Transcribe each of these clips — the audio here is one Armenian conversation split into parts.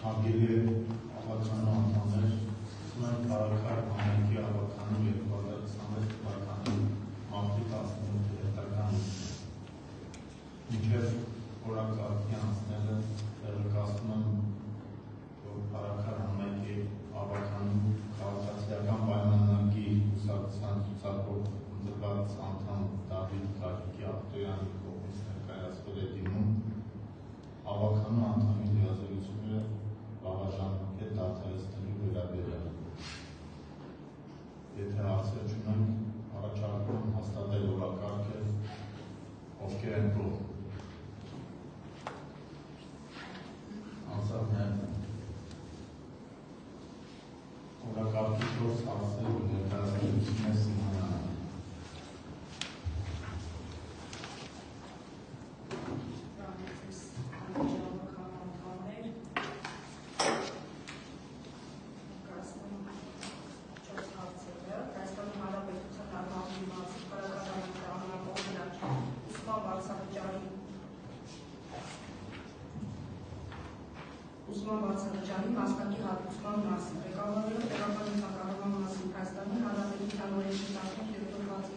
Հարգելի ավականու անդամներ, ուսման քաղաքար համայնքի ավականու 2026 թվականի մարտի 18 հետական մինչև օրակարգի անցնելը տեղեկացնում եմ, որ քաղաքար համայնքի ավականու քաղաքացիական պայմանագրի կուսակցության ցուցակով ընտրված անդամ Դավիթ Քարիկի Ախտոյանի կողմից ներկայացվել է դիմում ավականու անդամի լիազորությունները վաղաժամկետ դադարեցնելու վերաբերյալ։ Եթե հարցեր չունենք, առաջարկում եմ հաստատել օրակարգը, ովքեր են կողմ։ Անձավներն օրակարգի 4 հարցեր, որ ներկայացնելուց մեզ Սիմոնյանը։ Ուսման բարձրաճանի մասնակի հատուցման մասին, ղեկավարելով տեղական ինքնակառավարման մասին Հայաստանի Հանրապետության օրենքի 17-րդ հատվածի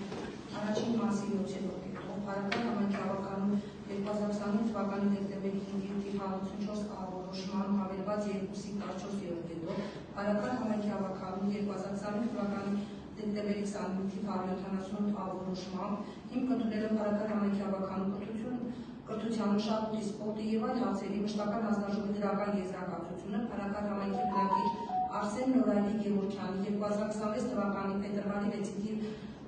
առաջին մասի 7-րդ կետով Փարական համայնքի ավականու 2025 թվականի դեկտեմբերի 5-ի թիվ 54 որոշման հավելված 2-ի 14-րդ կետով Փարական համայնքի ավականու 2025 թվականի դեկտեմբերի 25-ի թիվ 178 որոշմամբ հիմք ընդունելով Փարական համայնքի ավականու կրթության մշակույթի, սպորտի եւ այլ հարցերի մշտական հանձնաժողովի դրական եզրակացությունը Փարական համայնքի բնակիչ Արսեն Նորայրի Գևորգյանի 2026 թվականի փետրվարի 6-ի թիվ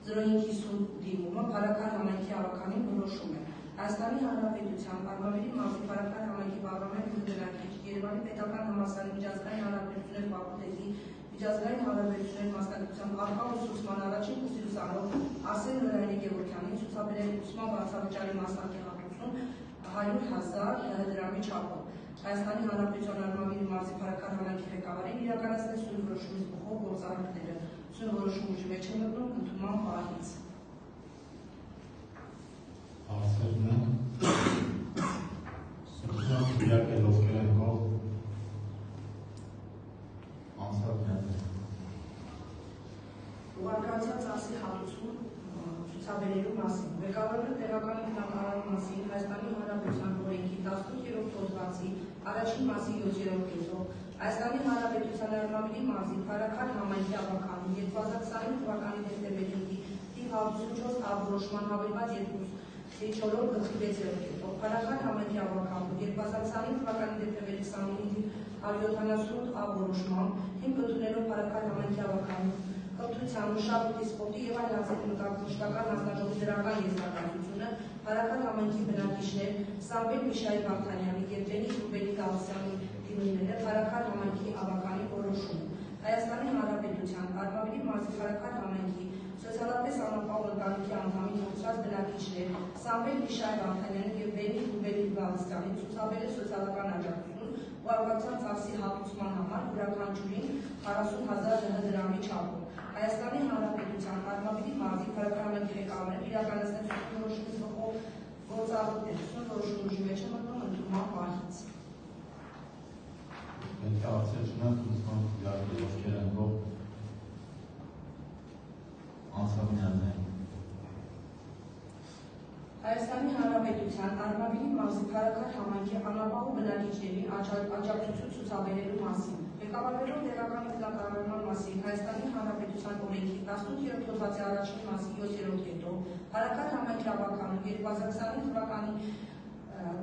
0550 դիմումը Փարական համայնքի ավականին որոշում է Հայաստանի Հանրապետության Արմավիրի մարզի Փարական համայնքի պարլամենտ բնակիչ Երևանի պետական համալսարանի միջազգային հարաբերություններ ֆակուլտետի միջազգային հարաբերություններ մասնակցության արկա ուսուցման առաջին կուրսի ուսանող Արսեն Նորայրի Գևորգյանին ցուցաբերել ուսման բարձրավճարի մասնակցի 100,000 դրամի չափով Հայաստանի Հանրապետության Արմավիրի մարզի Փարական համայնքի ղեկավարին իրականացնել սույն որոշումից բխող գործառույթները սույն որոշում ուժի մեջ է մտնում ընդունման պահից։ Հարցերն են սրտան քրյակել ովքեր են կողմ անձավներն են ուղարկացած ծախսի հատուցում ցուցաբերելու մասին ղեկավարը տեղական ինքնակառավարման մասին Հայաստանի Հանրապետության օրենքի 18-րդ հոդվածի առաջին մասի 7-րդ կետով Հայաստանի Հանրապետության Արմավիրի մարզի Փարական համայնքի ավականու 2025 թվականի դեկտեմբերի 5-ի թիվ 54 որոշման հավելված 2-ի 4-րդ գծի 6-րդ կետով Փարական համայնքի ավականու 2025 թվականի դեկտեմբերի 29-ի թիվ 178 որոշմամբ հիմք ընդունելով Փարական համայնքի ավականու կրթության, մշակույթի, սպորտի եւ այլ հարցերի մշտական հանձնաժողովի դրական եզրակացությունը Փարական համայնքի բնակիչներ Սամվել Միշայել Վարդանյանի եւ Դենիս Ռուբենի Գալստյանի դիմումները Փարական համայնքի ավականի որոշում Հայաստանի Հանրապետության Արմավիրի մարզի Փարական համայնքի սոցիալապես անապահով ընտանիքի անդամի կորցրած բնակիչներ Սամվել Միշայել Վարդանյանի եւ Դենիս Ռուբենի Գալստյանի ցուցաբերել սոցիալական աջակցություն ու արգացան ծախսի հատուցման համար յուրաքանչյուրին 40,000 դրամի չափով Հայաստանի Հանրապետության Արմավիրի մարզի Փարական համայնքի ղեկավարը իրականացնել սույն որոշումից բխող գործառույթները սույն որոշումի ուժի մեջ է մտնում ընդունման պահից։ Պետք է հարցեր չունենք ուսման քրյակել ովքեր են կողմ անձավներն են Հայաստանի Հանրապետության Արմավիրի մարզի Փարական համայնքի անապահով բնակիչներին աջակցություն ցուցաբերելու մասին ղեկավարելով տեղական ինքնակառավարման մասին Հայաստանի Հանրապետության օրենքի 18-րդ հոդվածի առաջին մասի 7-րդ կետով Փարական համայնքի ավականու 2025 թվականի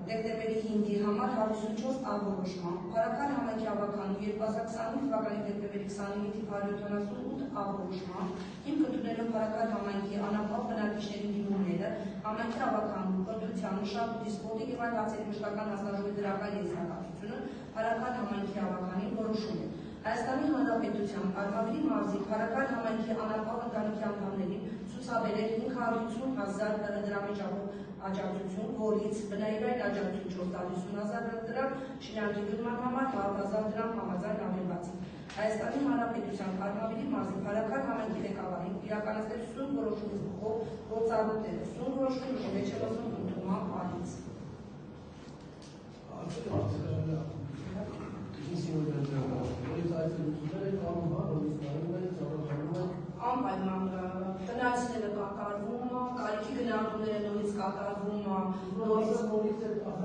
դեկտեմբերի 5-ի համար 154 որոշմամբ Փարական համայնքի ավականու 2025 թվականի դեկտեմբերի 29-ի թիվ 178 որոշմամբ հիմք ընդունելով Փարական համայնքի անապահով բնակիչների դիմումները համայնքի ավականու կրթության, մշակույթի, սպորտի եւ այլ հարցերի մշտական հանձնաժողովի դրական եզրակացությունը Փարական համայնքի ավականին որոշում է Հայաստանի Հանրապետության Արմավիրի մարզի Փարական համայնքի անապահով ընտանիքի անդամներին ցուցաբերել 550,000 դրամի ճամփ աջակցություն, որից բնայական աջակցություն 450,000 դրամ, շինարարքի գնման համար 100,000 դրամ համաձայն ավելվածի։ Հայաստանի Հանրապետության Արմավիրի մարզի Փարաքար համայնքի ղեկավարին իրականացնել սույն որոշումի ուղղով գործառույթներ, սույն որոշումի մեջելոսում ընդունման պահից։ Անպայման տնայացնելը կատարվում է, կարիքի գնահատումները նորից կատարվում է,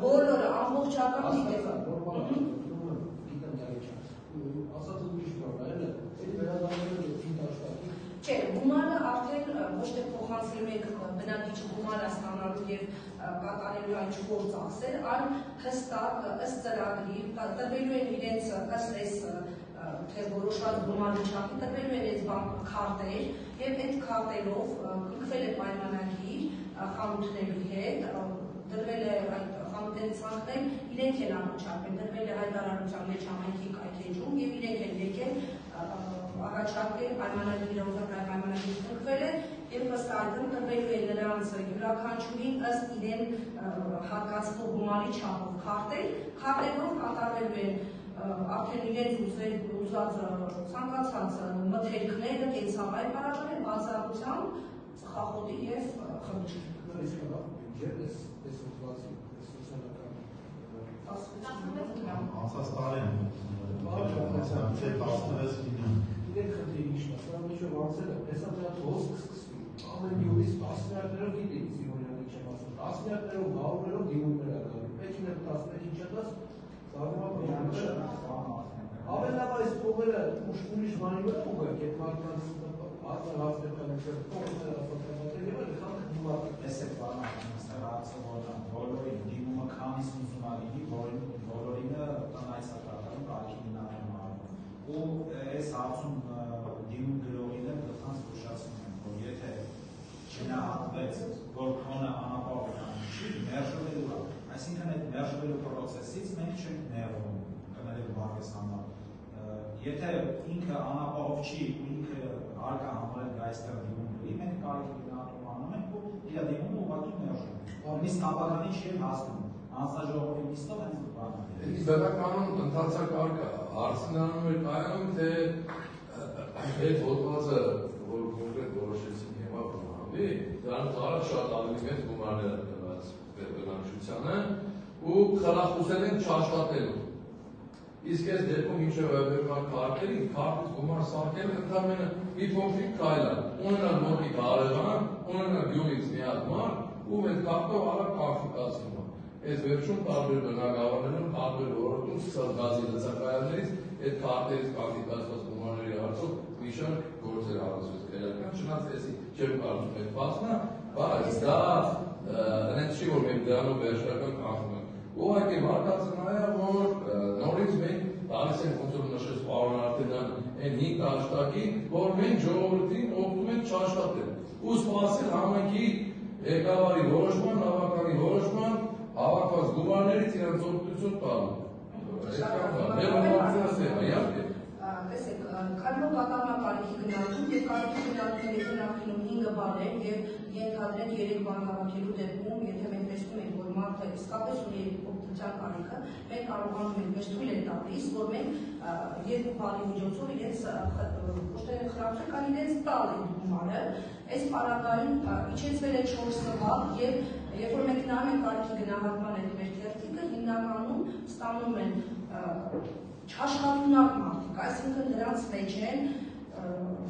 բոլորը ամբողջական դիտել։ Չէ, գումարը արդեն ոչ թե փոխանցելու եք բնակիչը գումարը ստանալու եւ կատարելու այն չգործածել, այլ հստակ ըստ ծրագրի տրվելու են իրենց ըստ այս թե որոշված գումարի չափի տրվելու են այս քարտեր եւ այդ քարտերով կնքվել է պայմանագիր խանութների հետ, դրվել է այդ խանութների ցանկներ, իրենք են առաջարկել, դրվել է հայտարարության մեջ համայնքի կայքեջում եւ իրենք են եկել առաջարկել պայմանագիրը պայմանագիր կնքվել է եւ ըստ այդմ տրվելու է նրանց յուրաքանչյուրին ըստ իրեն հատկացվող գումարի չափով քարտերով կատարվելու են արդեն իրենց ուզած ցանկացած մթերքները կենցաղային պարագաներ բացառությամբ ծխախոտի եւ խմիչքի։ Անցած տարի են 16 միլիոն։ Իրենք խնդրի իշնա, սրա միջով անցել է, հեսա դրատ ոսկ սկսվի, ամեն յուղից տասնյակներով գիտի, Սիմոնյանի չեմ ասում, տասնյակներով գավուրներով դիմումներ ակալի, մեկին է 11-ին չետաս, Ավել լավ այս փողերը ուրիշ բանի վրա ուղղակ այդ մարդկանց արտահասներ կանեցել փողերը ասացել եւ այլ խանութ դիմա էսեք բանը ստեղծը որ բոլորի դիմումը քանից ուզում ալի բոլորինը տնայցակատարում կարիքի գնահատում արվում ու այս հարցում դիմում գրողինը դրանց զգուշացնում են որ եթե չնահատվեց որ քոնը անապահովության չի մերժվելու է այսինքն այդ մերժվելու process-ից մենք չենք ներվում կներեք բարգես համար եթե ինքը անապահով չի ու ինքը արկա համարել գայստեղ դիմում գրի, մենք կարիքի գնահատում անում ենք ու իր դիմումը ուղղակի մերժում։ Նույնիսկ ապագանի չի հասնում, հանձնաժողովի նիստով հենց բանը։ Բնականում ընթացակ հարցն անում էր կայանում, թե այդ հոդվածը, որ կոնկրետ որոշեցին հիմա բնահավի, դրանց առաջ շատ ավելի մեծ գումարներ են տրված բնակչությանը ու խրախուսել են չաշխատելու։ Իսկ այս դեպքում ինչը վերաբերում քարտերին, քարտից գումար սարքելը ընդամենը մի փոքրիկ քայլ է։ Ունենալ մոտիկ հարևան, ունենալ գյուղից մի հատ մարդ, ում այդ քարտով արագ կարգիկացնում է։ Այս վերջում տարբեր բնակավարներում տարբեր ոլորտում սկսած գազի լցակայաններից այդ քարտերից կարգիկացված գումարների հարցով մի շարք գործեր հարցուց քերական, չնայած էսի չեմ կարծում այդ ֆազնա, բայց դա հենց չի որ մենք դրանով վերջնական կանխում ենք։ Ուղղակի մարդացն այա, որ նորից մենք տալիս ենք ոնց որ նշեց պարոն Արտեմյան այն 5 հաշտակի, որ մենք ժողովրդին օգնում ենք չաշխատել։ Ու սպասել համայնքի ղեկավարի որոշման, հավաքանի որոշման, հավաքված գումարներից իրենց օգնություն տալու։ Տեսեք, քանով կատարմակարգի գնահատում եւ կարիքի գնահատումների նախինում 5 բաներ եւ ենթադրենք 3 բան հավաքելու դեպքում, եթե մենք տեսնում ենք, որ մարդը իսկապես ունի օգնության կարիքը, մենք կարողանում ենք մեզ թույլ են տալիս, որ մենք 2 բանի միջոցով իրենց խրախուսել կան իրենց տալ են գումարը, այս պարագայում իջեցվել է 4 սվաղ եւ երբ որ մենք նայում ենք կարիքի գնահատման այդ մեր թերթիկը, հիմնականում ստանում են չաշխատունակ մարդիկ, այսինքն դրանց մեջ են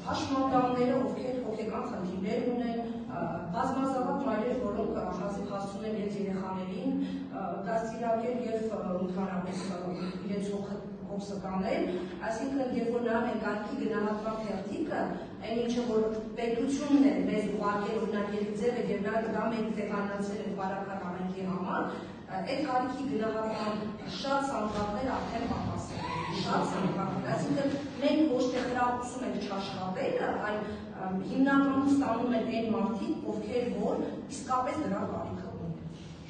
հաշմանդամները, ովքեր հոգեկան խնդիրներ ունեն, բազմազավակ մայրեր, որոնք հազիվ հասցնում են իրենց երեխաներին դաստիարակել եւ ընդհանրապես իրենց հոգսը կանել, այսինքն երբ որ նայում են կարիքի գնահատման թերթիկը, այն ինչը որ պետությունն է մեզ ուղարկել օրինակ ձևը եւ դա մենք տեղանացել ենք Փարաքար համայնքի համար, այդ կարիքի գնահատման շատ սանդղակներ արդեն պատասխան են, շատ սանդղակներ, այսինքն մենք ոչ թե խրախուսում ենք չաշխատելը, այլ հիմնականում ստանում են այն մարդիկ, ովքեր որ իսկապես դրա կարիքը ունեն։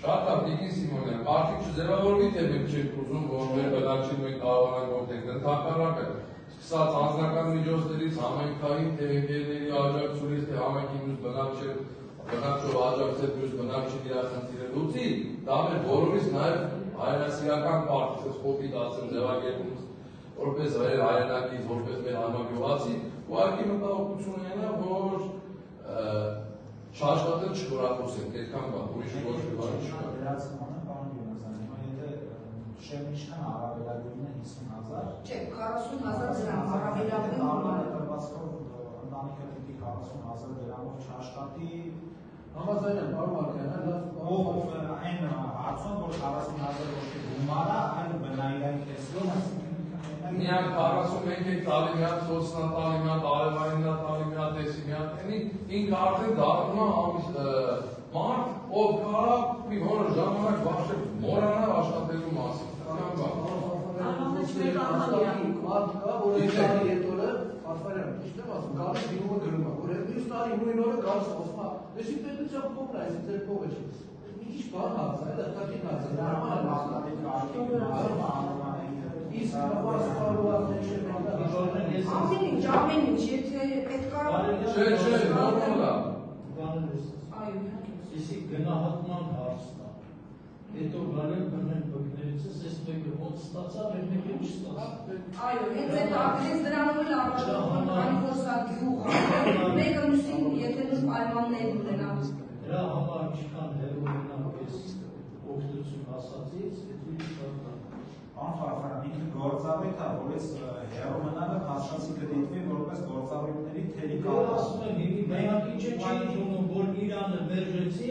Շատ լավ, Տիկին Սիմոնյան, կարծիք չձևավորվի, թե մենք չենք ուզում, որ մեր բնակչին մենք կարողանանք օգնել, ընդհակառակը սկսած անձնական միջոցներից, համայնքային, թե ընկերների աջակցությունից, եթե համայնքի մյուս բնակչով աջակցել մյուս բնակչին իր խնդիրը լուծի, դա մեր բոլորիս նաև հայրենասիրական պարտք խոփի դասել ձևակերպում որպես հայրենակից, որպես մեր համագյուղացի, ուղղակի մտահոգություն ունենա, որ չաշխատել չխորախոսենք, այդքան բան, ուրիշ ոչ մի բան չկա։ Վերացմանը, պարոն Յոնասյան, եթե շեմ ինչքան առավելագույնը 50,000 Չէ, 40,000 դրամ առավելագույն ընտանիքը պիտի 40,000 դրամով չաշխատի, Համաձայն եմ, պարոն Մարկյան, այն հարցում, որ 40,000 ոչ թե գումար է, այլ բնայրային տեսլով, Միան 40 մենք ենք տալի միան, ծոցնա տալի միան, արևայիննա տալի միան, տեսի միան, ինքը արդեն դառնում է մարդ, ով կարա մի որոշ ժամանակ բաշխել մորանա աշխատելու մասին։ Մարդ կա, որ այս տարի հետ օրը, Ղաֆարյան, ճիշտ եմ ասում, գալիս դիմումը գրում է, որ մյուս տարի նույն օրը գալիս խոսում է, դեսի պետության փողն է, այսի ձեր փողը չի։ Ինչ բան հացա, այդ ատակին հացա, ամեն ինչ, եթե պետք է Չէ, նորմալ է։ Իսկ գնահատման հարցն է։ Հետո գալեն բռնել բգներից, ես մեկը ոնց ստացավ, այդ մեկը ինչ ստացավ։ Այո, հենց այդ ակրից դրանով էլ առաջարկում քանի որ սա գյուղ է, մեկը մյուսին եթե նույն պայմաններ ունենա։ Դրա համար ինչքան հերովինակ ես օգնություն ասացից, այդ ինչ կա։ Պարոն Ֆարֆարյան, ինքը գործառույթ է, որ այս հերոմնանը փաստացի կդիտվի որպես գործառույթների թերի Ես ասում եմ, մենք ինչ չի դնում, որ Իրանը մերժեցի,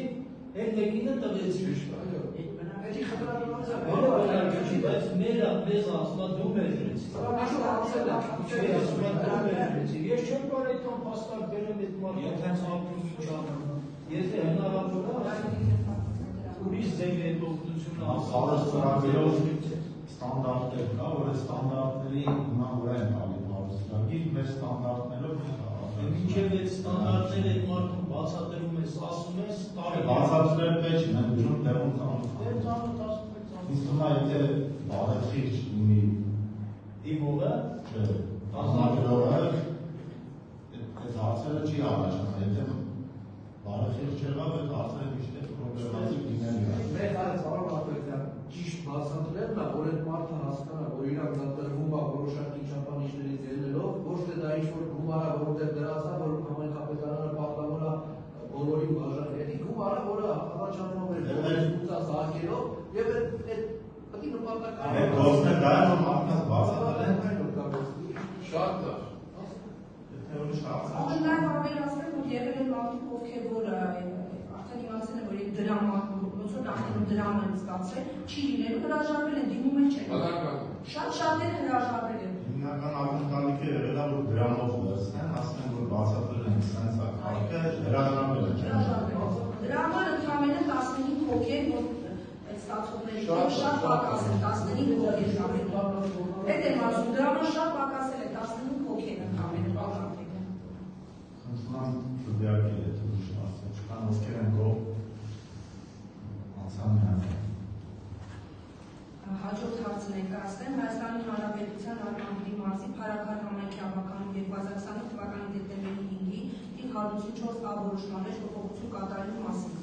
այդ մեկինը տվեցի։ Էդի խնդրանոց է, Բայց մեզ ասում դու մերժեցի։ Ես չեմ կարող այդքան փաստակ բերեմ այդ մարդկանց Եթե հնարավոր է, ուրիշ ձև այդ օգնությունը Սարստրավերով ստանդարտներ կա, որ այդ ստանդարտների հիման վրա են տալի հարուստրագիր, մեր ստանդարտներով Մինչև այդ ստանդարտները այդ մարդուն բացատրում ես, ասում ես, բացատրել պետք չեն, են ուժում տեղում ծանոթ։ Ինձ թվում է, եթե բարեխիղճ ունի դիմողը, ազնագրողը, այդ հարցերը չի առաջանում, եթե բարեխիղճ չեղավ, այդ հարցերը միշտ է պրոբլեմատիկ լինելու է։ Մեր հարց պարոն Մարկյան, ճիշտ բացատրելն է, որ այդ մարդը հասկանա, որ իրան դա տրվում է որոշակի չափանիշներից ելնելով, ոչ թե դա ինչ-որ գումար է, որտեղ դրած է, որ համայնքապետարանը պարտավոր է բոլորին բաժանել։ Էդի գումարը, որը առաջանում է ուծած հարկերով, եւ այդ պետք է նպատակային։ Այդ գործը դա է, որ մարդկանց բացատրել են։ Շատ լավ։ Եթե ուրիշ հարց է։ Օրինակ ավելացնել, որ եղել են մարդիկ, ովքեր որ արդեն իմացել են, որ այդ դրամը, ոնց որ նախնում դրամը են ստացել, չի լինելու, հրաժարվել են, դիմում են չեն։ Շատ-շատերը հրաժարվել են։ Հիմնական ակնկալիքը եղել է, որ դրամով լցնեն, ասեն, որ բացատրել են սենց ակնկալիքը, հրաժարվել են չեն։ Դրամը ընդհանրապես 15 հոգի, որ այդ ստացողների շատ պակաս են, 15 հոգի շահել։ Այդ եմ ասում, դրամը շատ պակասել է, 15 հոգի են ընդհանրապես բաժանվել։ Խնդրում դիակել է ուրիշ հարցը, չկան ովքեր են գող անցան միանալ։ Հաջորդ հարցը ներկայացնեմ Հայաստանի Հանրապետության Արմավիրի մարզի Փարաքար համայնքի ավականու 2020 թվականի դեկտեմբերի 5-ի թիվ 154 ավորոշման մեջ փոփոխություն կատարելու մասին։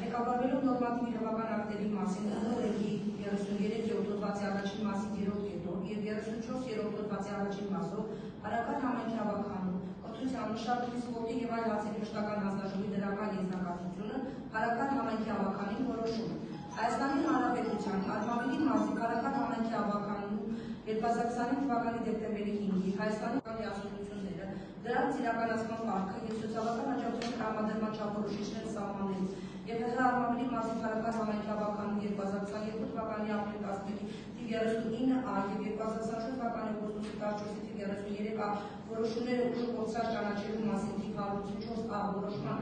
Ղեկավարվելով նորմատիվ իրավական ակտերի մասին օրենքի 33-րդ հոդվածի առաջին մասի 3-րդ կետով եւ 34-րդ հոդվածի առաջին մասով Փարաքար համայնքի ավականու կրթության, մշակույթի, սպորտի եւ այլ հարցերի մշտական հանձնաժողովի դրական եզրակացությունը Փարաքար համայնքի ավականին որոշում։ Հայաստանի Հանրապետության Արմավիրի մարզի Փարաքար համայնքի ավականու 2020 թվականի դեկտեմբերի 5-ի Հայաստանի ասոցիացիաները դրանց իրականացման կարգը եւ սոցիալական աջակցության տրամադրման չափորոշիչների սահմաններից եւ Արմավիրի մարզի Փարաքար համայնքի ավականու 2022 թվականի ապրիլի 11-ի թիվ 39-ա եւ 2024 թվականի օգոստոսի 14-ի թիվ 33-ա որոշումները ուժը կոչած ճանաչելու մասին թիվ 154-ա որոշման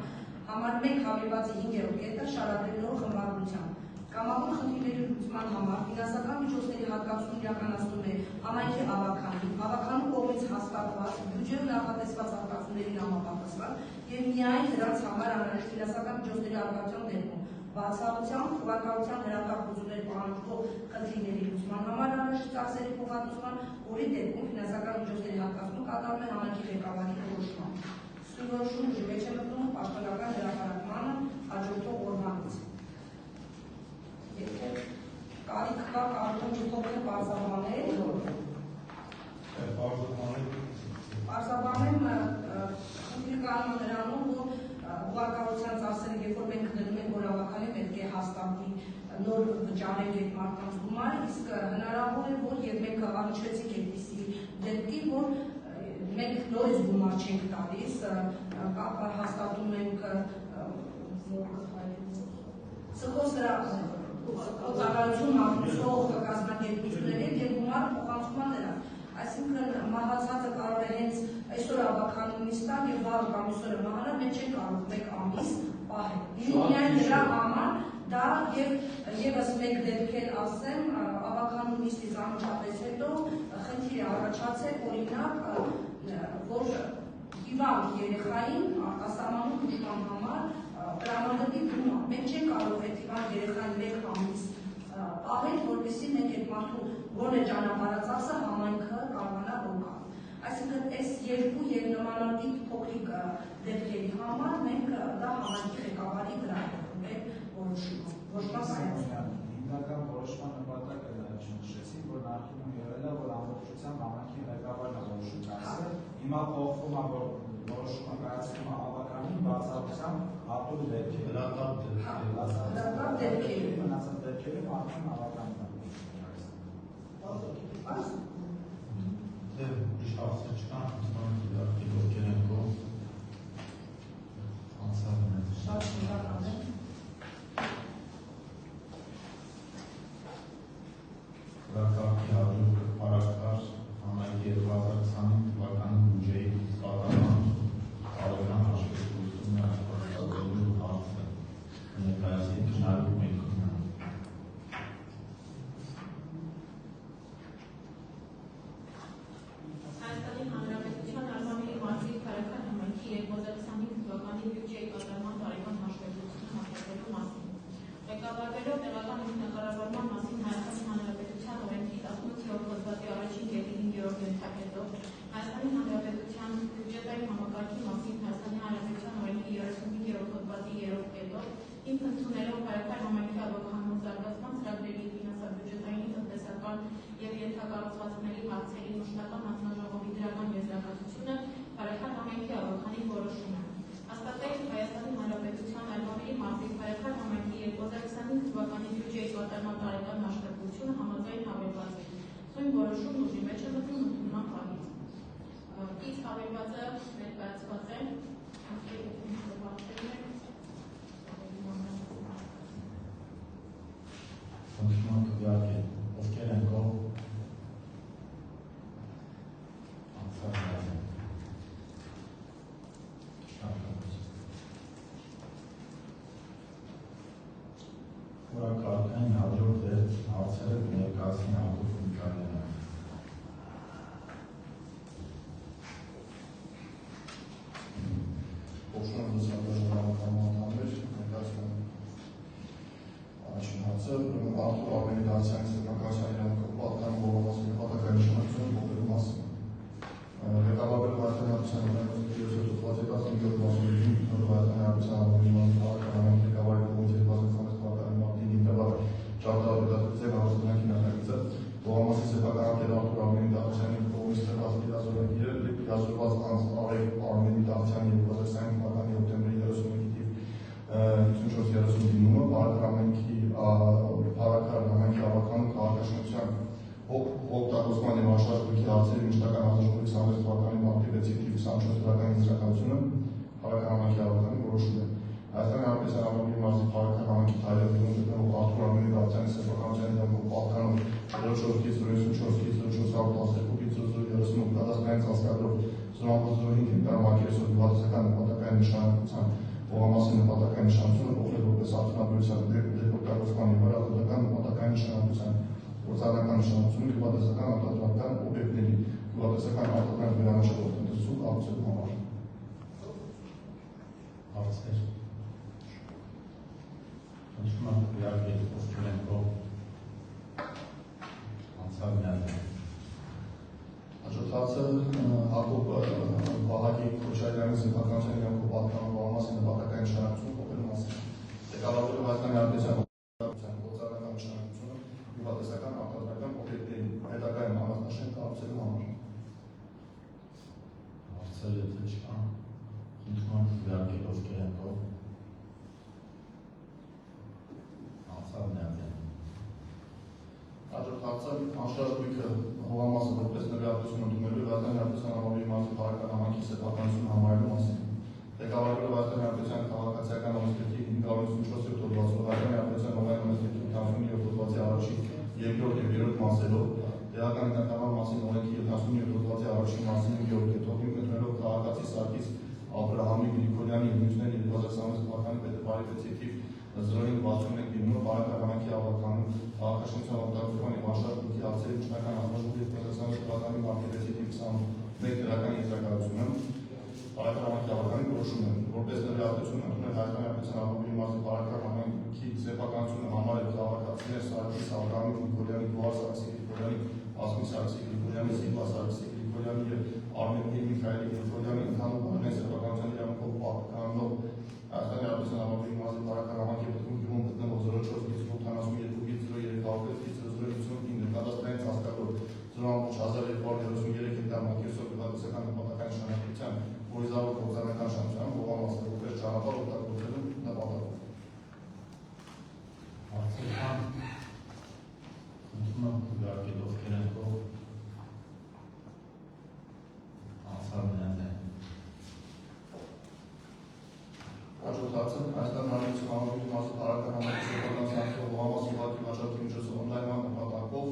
համար 1 հավելվածի 5-րդ կետը շարադրել նոր խմբագրության Կամավոր խնդիրների լուծման համար ֆինանսական միջոցների հատկացում իրականացնում է համայնքի ավականու կողմից հաստատված բյուջեով նախատեսված հատկացումներին համապատասխան եւ միայն դրանց համար անհրաժեշտ ֆինանսական միջոցների արկայության դեպքում բացառությամբ թվակառության հրատապություններ պահանջող խնդիրների լուծման համար անհրաժեշտ ծախսերի փոխհատուցման, որի դեպքում ֆինանսական միջոցների հատկացումը կատարվում է համայնքի ղեկավարի որոշմամբ։ Որոշում ուժի մեջ է մտնում պաշտոնական հրապարակմանը հաջորդող օրվանից։ Եթե կարիք կա կարող եմ փոքր բարձրաբանել, բարձրաբանեմ քննարկումը նրանում, որ հուղարկավորության ծախսերը, երբ որ մենք դնում ենք, որ ավականի պետք է հաստատի նոր վճարենք այդ մարդկանց գումար, իսկ հնարավոր է, որ եւ մենք առնչվեցինք այդպիսի դեպքի, որ մենք նորից գումար չենք տալիս, կապը հաստատում ենք ծառայություն մատուցող կազմակերպությունների եւ գումարը փոխանցում նրան։ Այսինքն մահացածը կարող է հենց այսօր ավականուն ստան եւ վաղ կամիսօրը մահանա, մենք չենք կարող մեկ ամիս պահել։ Միայն դրա համար դա եւ եւս մեկ դեպք էլ ասեմ, ավականուն նիստից անմիջապես հետո խնդիր է առաջացել, օրինակ, որ հիվանդ երեխային արտասահմանում բուժման համար տրամադրվի գումար։ Մենք չենք կարող այդ հիվանդ երեխային մեկ ամիս պահել, որպեսզի մենք այդ մարդու գոնե ճանապարհածախսը համայնքը կարողանա օգնել։ Այսինքն այս երկու եւ նմանատիպ փոքրիկ դեպքերի համար մենք դա համայնքի ղեկավարի վրա ենք որոշումը։ Հիմնական որոշման նպատակը նշեցին, որ նախկինում եղել է, որ ամբողջությամբ համայնքի ղեկավարն է որոշում կայացրել։ Հիմա փոխվում է, որ որոշումը կայացնում է ավականին բացառությամբ հատուկ դեպքերի։ Լրատվապ դեպքերի։ Մնացած դեպքերում արդեն ավականն է։ Ուրիշ հարցեր չկան, իհարկե ովքեր են գոհ անցյալն է։ Շատ շնորհակալ եմ։ Ռակապի հաջող պարակար համայնքի 2025 թվականի բյուջեի կատարման տարեկան հաշվետվությունը արտադրելու հարցը ներկայացին քննարկում ենք։ Հայաստանի Հանրապետության Արմավիրի մարզի քարական համայնքի 2025 թվականի բյուջեի կատարման տարեկան հաշվետվությունը հաստատելու մասին։ Ղեկավարվելով տեղական ինքնակառավարման մասին Հայաստանի Հանրապետության օրենքի 18-րդ հոդվածի առաջին կետի 5-րդ ենթակետով Հայաստանի Հանրապետության բյուջետային համակարգի մասին Հայաստանի Հանրապետության օրենքի 35-րդ հոդվածի 3-րդ կետով ինքն ընդունելով Քարական համայնքի ավականու զարգացման ծրագրերի ֆինանսաբյուջետային, տնտեսական եւ ենթակառուցվածքների հարցերի մշտական հանձնաժողովի դրական եզրակացությունը Քարական համայնքի ավականի որոշումը։ Հաստատել Հայաստանի Հանրապետության Արմավիրի մարզի Քարական համայնքի 2025 թվականի բյուջեի կատարման տարեկան հաշվետվությունը համաձայն հավելվածի։ Սույն որոշումն ուժի մեջ է մտնում ընդունման պահից։ Իսկ հավելվածը ներկայացված է Ընդունման իհարկե ովքեր են գոհ անցյալն է։ Որակարգային հաջորդ հարցերը ներկայացնի Անդոն Միկայելյանը։ Ողջունում եմ ներկայացնում առաջին հարցը Արտուր Արմենի Դավթյանի սեփականության իրավունքով պատկան գովամասի նպատակային նշանակությունը փոխելու մասին։ Ղեկավարվելով Հայաստանի Հանրապետության ղեկավարի կողմից 2025 թվականի մարտի 5 թվականի ճարտարապետության հանրապետության հիմնարկագիծը գովամասի սեփականատեր Արտուր Արմենի Դավթյանի կողմից տրված իրազորագիրը իրազորված անձ Արմենի Դավթյանի 2025 թվականի հոկտեմբերի 31-ի թիվ 54-30 դիմումը Փարաքար համայնքի ավականու քաղաքաշինության օգտագործման և աշխատանքի հարցերի մշտական հանձնաժողովի 26 թվականի մարտի 6-ի թիվ 24 թվականի եզրակացությունը Փարաքար համայնքի ավականին որոշում է։ Հայաստանի Հանրապետության Արմավիրի մարզի Փարաքար համայնքի Թայլերում գտնվող Արտուր Արմենի Դավթյանի սեփականության իրավունքով պատկանող 04-04-04-12-038 կադաստրային ծածկագրով 0.05 հեկտար մակերեսով գյուղատնտեսական նպատակային նշանակության Գովամասի նպատակային նշանակությունը փոխել որպես արդյունաբերության դեպօգտագործման և հարազատական նպատակային նշանակության գործառնական նշանակությունը գյուղատնտեսական արտադրական օբյեկտների գյուղատնտեսական արտադրական վերամշակող տնտեսություն կառուցելու համար։ Հարցեր։ Ընդունում եմ իհարկե ովքեր են գոհ անցյալն է։ Հաջորդ Հաջորդածը Հակոբ Վահագի Քոչարյանի զինվորականության իրավունքով պատկանող համասի նպատակային նշանակությունը փոխելու մասին։ Ղեկավարվելու Հայաստանի Հանրապետության գործառնական նշանակությունը գյուղատնտեսական արտադրական օբյեկտների հետագայում համախնաշեն կառուցելու համար։ Հարցեր եթե չկան, խնդրում եմ քվեարկելով կերակով։ Հաջորդ հարցը անշարժույթը հողամասը որպես նվիրատվություն ընդունելու Հայաստանի Հանրապետության համալիրի մարզի բարեկան համայնքի սեփականություն համարելու մասին։ Ղեկավարվելու Հայաստանի Հանրապետության քաղաքացիական օրենսգրքի 554-րդ հոդվածով Հայաստանի Հանրապետության հողային օրենսգրքի 87-րդ հոդվածի առաջին, երկրորդ եւ երրորդ մասերով տեղական ինքնաթիռման մասին օրենքի 77 հոդվածի առաջին մասին 5-րդ կետով ընդունելով քաղաքացի Սարգիս Աբրահամի Գրիգորյանի եւ մյուսների 2026 թվականի փետրվարի 6-ի թիվ 061 դիմումը բարեկան համայնքի ավարտանում քաղաքաշինության օգտագործման եւ անշարժույթի հարցերի միջնական համաժողովի 2026 թվականի մարտի 6-ի թիվ 21 դրական եզրակացությունը բարեկան համայնքի ավարտանի որոշում է որպես նվիրատվություն ընդունել Հայաստանի Հանրապետության համալիրի մարզի բարեկան համայնքի սեփականությունը համարել քաղաքացիներ Սարգիս Աբրահամի Գրիգորյանի, Գոհար Սարգսի Գրիգորյանի, Ասմի Սարգսի Գրիգորյանի, Սիլվա Սարգսի Գրիգորյանի եւ Արմենի Միքայելի Գրիգորյանի ընդհանուր բաժնային սեփականության իրավունքով պատկանող Հայաստանի Հանրապետության համալիրի մարզի բարեկան համայնքի գյուղում գտնվող 04-82-82-005-005 կադաստրային ծածկալով 0.1233 հեկտար մակերեսով գյուղատնտեսական նպատակային նշանակության հորիզոնտալ գործառնական նշանակության հողամասը որպես ճանապարհ օգտագործելու նպատակով։ Հարցեր կան, խնդրում եմ քվեարկելով կերակով։ Հաջորդ հարցը Հայաստանի Հանրապետության համալիրի մարզի բարեկան համայնքի սեփականության հողամասի ուղղակի վաճառքի միջոցով օնլայնման նպատակով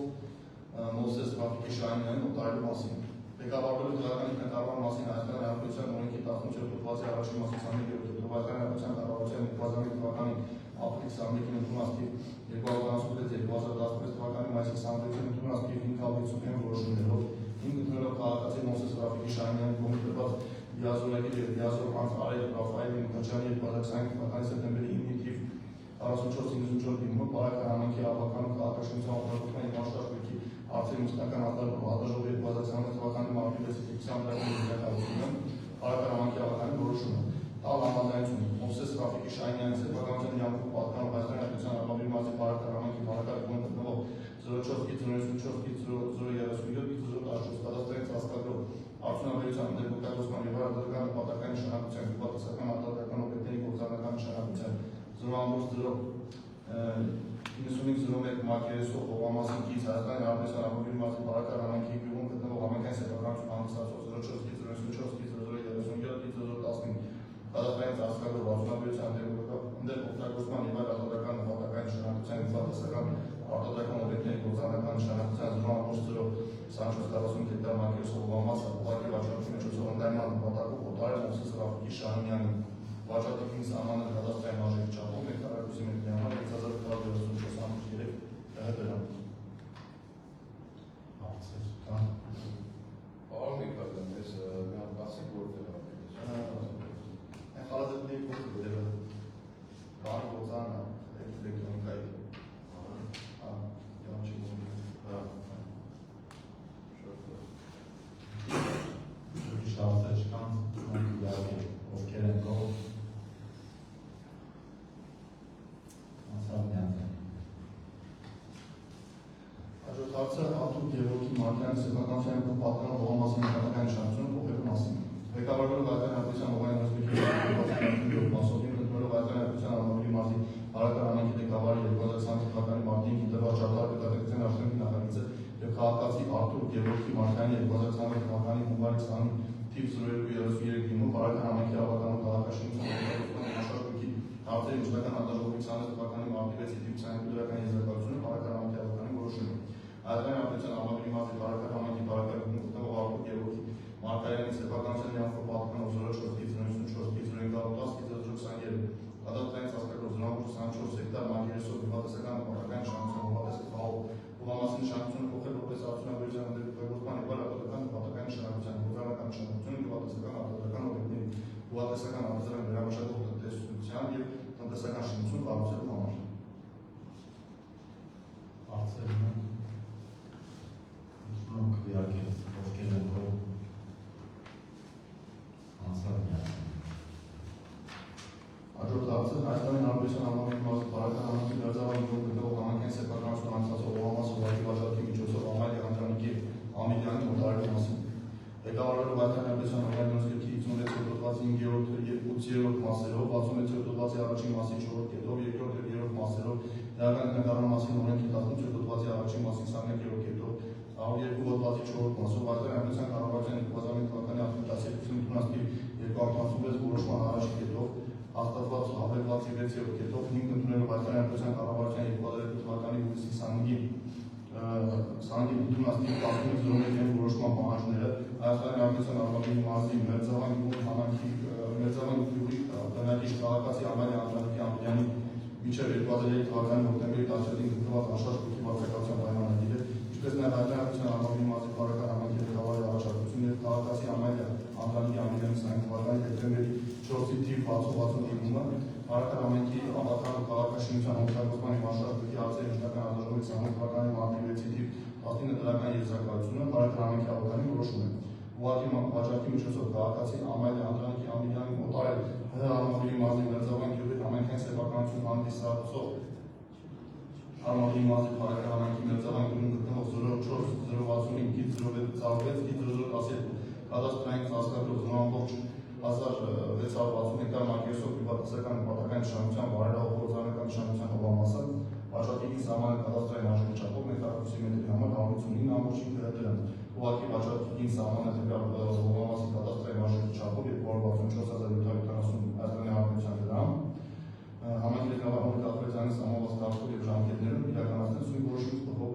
Մովսես Ռաֆիկի Շահինյանին օգտարելու մասին։ Ղեկավարվելու տեղական ինքնաթիռման մասին Հայաստանի Հանրապետության օրենքի 18 հոդվածի առաջին մասի 27-րդ կետով Հայաստանի Հանրապետության կառավարության 2005 թվականի ապրիլի 21-ին ընդունած թիվ 218-2016 թվականի մայիսի 26-ին ընդունած թիվ 555 որոշումներով ընդունելով քաղաքացի Մովսես Ռաֆիկի Շահինյանի կողմից տրված Դիազորագիր եւ Դիազոր Անց Արել Ռաֆայել Մկրտչյանի 2025 թվականի սեպտեմբերի 9-ի թիվ 4454 դիմումը բարեկան համայնքի ավականու քաղաքաշինության օգտագործման եւ անշարժույթի հարցերի մշտական արտաժողովի 2026 թվականի մարտի 6-ի թիվ 20-րդ եզրակացությունը բարեկան համայնքի ավականի որոշումը տալ համաձայնություն Մովսես Ռաֆիկի Շահինյանի սեփականության իրավունքով պատկանող Հայաստանի Հանրապետության համալիրի մարզի բարեկան համայնքի բարեկարգում գտնվող 04-094-037 կադաստրային ծածկագրով արդյունաբերության դեպօգտագործման եւ հարաբերական նպատակային նշանակության գյուղատնտեսական արտադրական օբյեկտների գործառնական նշանակության 0.9501 մակերեսով հողամասի կից Հայաստանի Հանրապետության համալիրի մարզի բարեկան համայնքի գյուղում գտնվող համայնքային սեփականություն հանդիսացող 04-094-037-015 կադաստրային ծածկագրով արդյունաբերության դեպօգտագործման եւ արտադրական նպատակային նշանակության գյուղատնտեսական արտադրական օբյեկտների գործառնական նշանակության 0.2440 հեկտար մակերեսով հողամասը ուղղակի վաճառքի միջոցով ընդլայնման նպատակով օգտարել Մովսես Ռաֆիկի Շահինյանին վաճառքի սահմանել կադաստրային արժեքի չափով հեկտարակուսի մետրի համար 6434 դրամ։ Հարցեր կան։ Պարոն Միքայելյան, ես մի հատ ասեք որտեղ է։ Խալազետների փոխը բան գործառնա էլեկտրոնիկայի Հարցեր չկան, ովքեր են կողմ։ Հաջորդ հարցը Արտուր Գևորգի Մարկյանի սեփականության պատկանող հողամասի նպատակային նշանակությունը փոխելու մասին։ Ղեկավարվելով Հայաստանի Հանրապետության հողային օրենսգրքի 7 մասով ընդունելով Հայաստանի Հանրապետության համալիրի մարզի բարեկան համայնքի ղեկավարի 2020 թվականի մարտին ինտերվալ ճարտար պետական աշխատանքի նախագիծը եւ քաղաքացի Արտուր Գևորգի Մարկյանի 2021 թվականի հունվարի 20-ին թիվ 0233 դիմում բարեկան համայնքի ավականու քաղաքաշինության օգտագործման անշարժույթի հարցերի միջնական արտաժողովի 26 թվականի մարտի 6-ի թիվ 22 դրական եզրակացությունը բարեկան համայնքի ավականի որոշումը։ Հայաստանի Հանրապետության համալիրի մարզի բարեկան համայնքի բարեկարգում գտնվող Արտուր Գևորգի Մարկյանի սեփականության իրավունքով պատկանող 04-94-010-023 կադաստրային ծածկագրով 0.24 հեկտար մակերեսով գյուղատնտեսական նպատակային նշանակության հողատեսի խաղով հողամասի նշանակությունը փոխել որպես արդյունաբերության դեպօգտագործման եւ արտադրական նպատակային նշանակության գործառնական նշանակությունը գյուղատնտեսական արտադրական օբյեկտների գյուղատնտեսական արտադրական վերամշակող տնտեսության եւ տնտեսական շինություն կառուցելու համար։ Հարցեր ունեն։ Քվեարկել ովքեր են կողմ։ Արմենիան համանուն մասը բարական համանուն դարձավան գտնվող համանքային սեփականություն անցածող ողամասը ուղղակի վաճառքի միջոցով Ամալիա Անդրանիկի Ամիլյանի մոտարակի մասին։ Ղեկավարվելով Հայաստանի Հանրապետության օրենսգրքի 56 հոդվածի 5-րդ եւ 8-րդ մասերով, 66 հոդվածի առաջին մասի 4-րդ կետով, 2-րդ եւ 3-րդ մասերով, Իրական ինքնակառավարման մասին օրենքի 18 հոդվածի առաջին մասի 21-րդ կետով, 102 հոդվածի 4-րդ մասով, Հայաստանի Հանրապետության կառավարության 2001 թվականի արտադրության ընդունածքի 286 որոշման առաջին կետով, հաստատված հավելվածի 6-րդ կետով, հիմք ընդունելով Հայաստանի Հանրապետության կառավարության 2002 թվականի հուլիսի 25-ի ընդունածքի 1601 որոշման պահանջները Հայաստանի Հանրապետության Արմավիրի մարզի Մերձավան գյուղի բնակիչ քաղաքացի Ամալիա Անդրանիկի Ամիլյանի մինչև 2003 թվականի հոկտեմբերի 17-ին գտնված անշարժ գույքի վարձակալության պայմանագիրը, ինչպես նաև Հայաստանի Հանրապետության Արմավիրի մարզի բարական համայնքի ղեկավարի առաջարկությունն եւ քաղաքացի Ամալիա Անդրանիկի Ամիլյանի 20 թվականի դեկտեմբերի 4-ի թիվ 6060 դիմումը, բարական համայնքի անվտանգ ու քաղաքաշինության օգտագործման եւ անշարժ գույքի հարցերի միջնակարգ հանձնաժողովի 20 թվականի մարտի 6-ի թիվ 19 դրական եզրակացությունը բարական համայնքի աղոթանի որոշում է։ Ուղղակի վաճառքի միջոցով քաղաքացի Ամալիա Անդրանիկի Ամիլյանի մոտարել Արմավիրի մարզի Մերձավան գյուղի համայնքային սեփականություն հանդիսացող Արմավիրի մարզի բարական համայնքի Մերձավան գյուղում գտնվող 04-065-06-06-06-0012 կադաստրային ծածկագրով 0.1665 հեկտար մակերեսով պրիվատացական նպատակային նշանակության վարելահող գործառնական նշանակության հողամասը վաճառքի սահմանը կադաստրային արժանի չափով մետրակուսի մետրի համար 159.5 դրամ, ուղղակի վաճառքի սահմանը տվյալ հողամասի կադաստրային արժանի չափով 264,770 Հայաստանի Հանրապետության դրամ, համայնքի ղեկավարի կապրեզյանի սահմանված կարգով եւ ժամկետներում իրականացնել սույն որոշումից փոխող